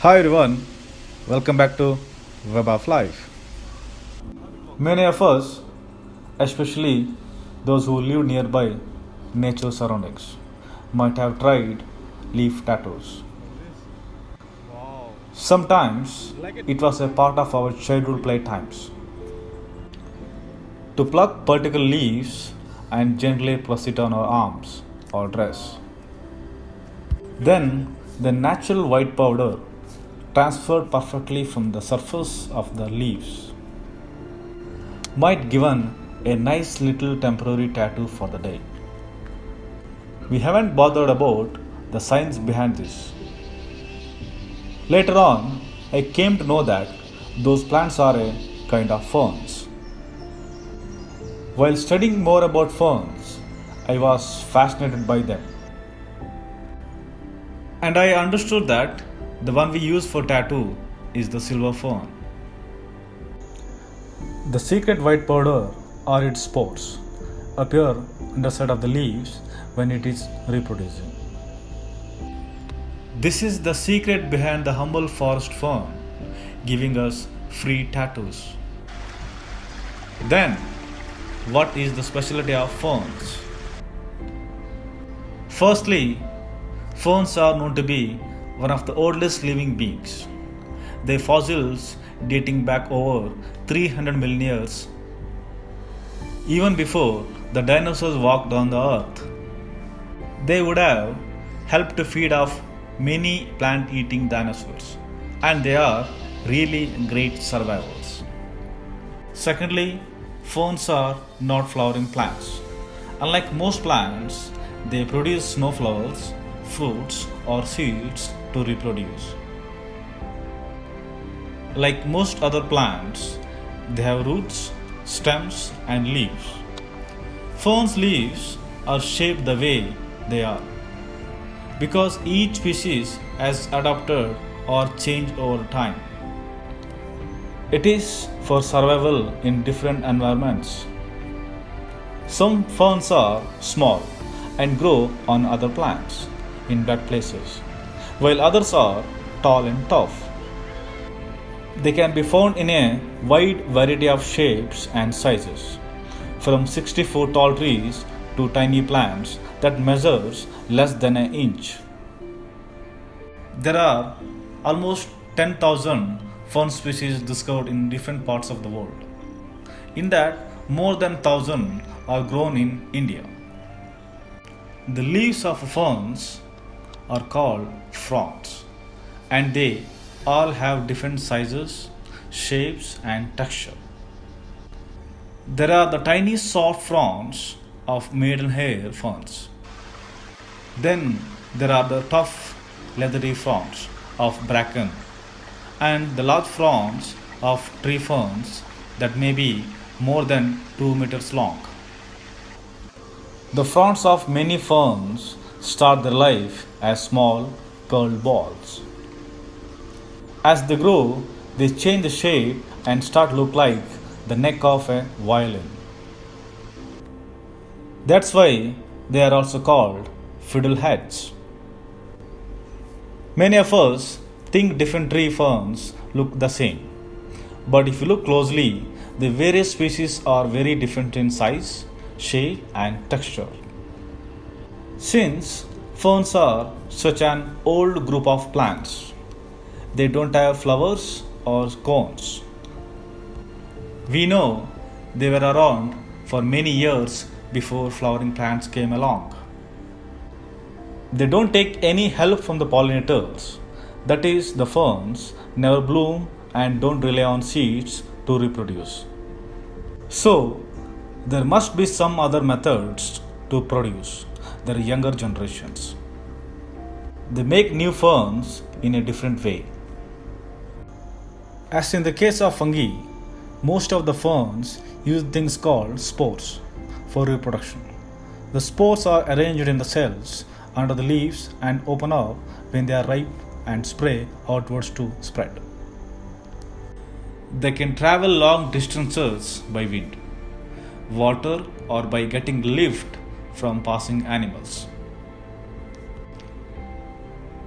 Hi everyone, welcome back to Web of Life. Many of us, especially those who live nearby nature surroundings, might have tried leaf tattoos. Sometimes it was a part of our childhood playtimes to pluck particular leaves and gently press it on our arms or dress. Then the natural white powder transferred perfectly from the surface of the leaves might given a nice little temporary tattoo for the day. We haven't bothered about the science behind this. Later on, I came to know that those plants are a kind of ferns. While studying more about ferns, I was fascinated by them. And I understood that the one we use for tattoo is the silver fern. The secret white powder or its spores appear on the side of the leaves when it is reproducing. This is the secret behind the humble forest fern giving us free tattoos. Then, what is the specialty of ferns? Firstly, ferns are known to be one of the oldest living beings. Their fossils dating back over 300 million years, even before the dinosaurs walked on the earth. They would have helped to feed off many plant eating dinosaurs, and they are really great survivors. Secondly, ferns are not flowering plants. Unlike most plants, they produce snow flowers, fruits, or seeds to reproduce. Like most other plants, they have roots, stems, and leaves. Ferns' leaves are shaped the way they are because each species has adapted or changed over time. It is for survival in different environments. Some ferns are small and grow on other plants in wet places, while others are tall and tough. They can be found in a wide variety of shapes and sizes, from 64 tall trees to tiny plants that measures less than an inch. There are almost 10,000 fern species discovered in different parts of the world. In that, more than 1,000 are grown in India. The leaves of ferns are called fronds, and they all have different sizes, shapes, and texture. There are the tiny soft fronds of maidenhair ferns. Then there are the tough leathery fronds of bracken and the large fronds of tree ferns that may be more than 2 meters long. The fronds of many ferns start their life as small curled balls. As they grow, they change the shape and start to look like the neck of a violin. That's why they are also called fiddleheads. Many of us think different tree ferns look the same, but if you look closely, the various species are very different in size, shape, and texture. Since ferns are such an old group of plants, they don't have flowers or cones. We know they were around for many years before flowering plants came along. They don't take any help from the pollinators. That is, the ferns never bloom and don't rely on seeds to reproduce. So, there must be some other methods to produce their younger generations. They make new ferns in a different way. As in the case of fungi, most of the ferns use things called spores for reproduction. The spores are arranged in the cells under the leaves and open up when they are ripe and spray outwards to spread. They can travel long distances by wind, water, or by getting lift from passing animals.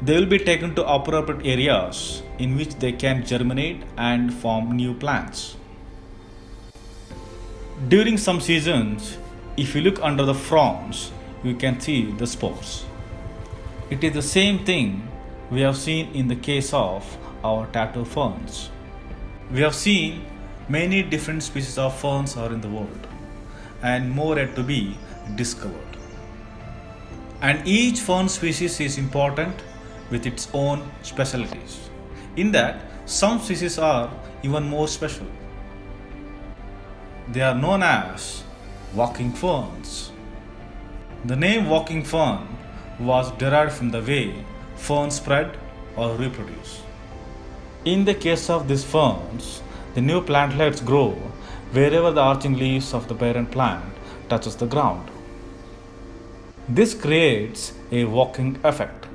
They will be taken to appropriate areas in which they can germinate and form new plants. During some seasons, if you look under the fronds, you can see the spores. It is the same thing we have seen in the case of our tattoo ferns. We have seen many different species of ferns are in the world and more yet to be discovered. And each fern species is important with its own specialties. In that, some species are even more special. They are known as walking ferns. The name walking fern was derived from the way ferns spread or reproduce. In the case of these ferns, the new plantlets grow wherever the arching leaves of the parent plant touches the ground. This creates a walking effect.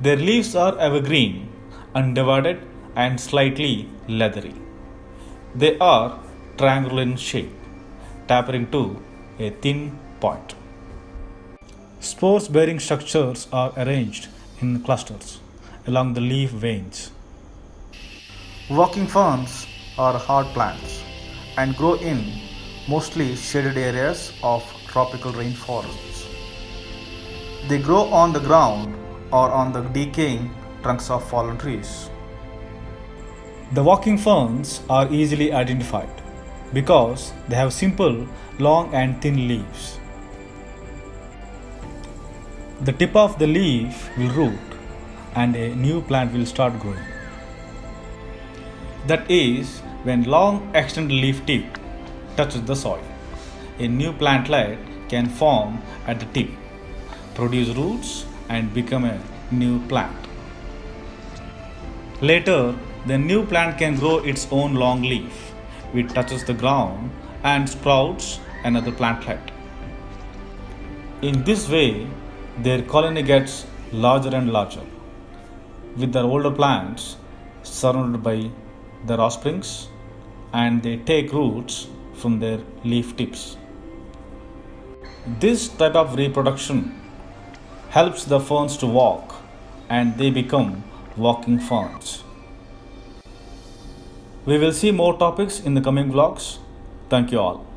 Their leaves are evergreen, undivided and slightly leathery. They are triangular in shape, tapering to a thin point. Spores bearing structures are arranged in clusters along the leaf veins. Walking ferns are hard plants and grow in mostly shaded areas of tropical rainforests. They grow on the ground or on the decaying trunks of fallen trees. The walking ferns are easily identified because they have simple, long and thin leaves. The tip of the leaf will root and a new plant will start growing. That is, when long extended leaf tip touches the soil, a new plantlet can form at the tip, produce roots and become a new plant. Later, the new plant can grow its own long leaf, which touches the ground and sprouts another plantlet. In this way, their colony gets larger and larger, with their older plants surrounded by their offsprings, and they take roots from their leaf tips. This type of reproduction helps the ferns to walk and they become walking ferns. We will see more topics in the coming vlogs. Thank you all.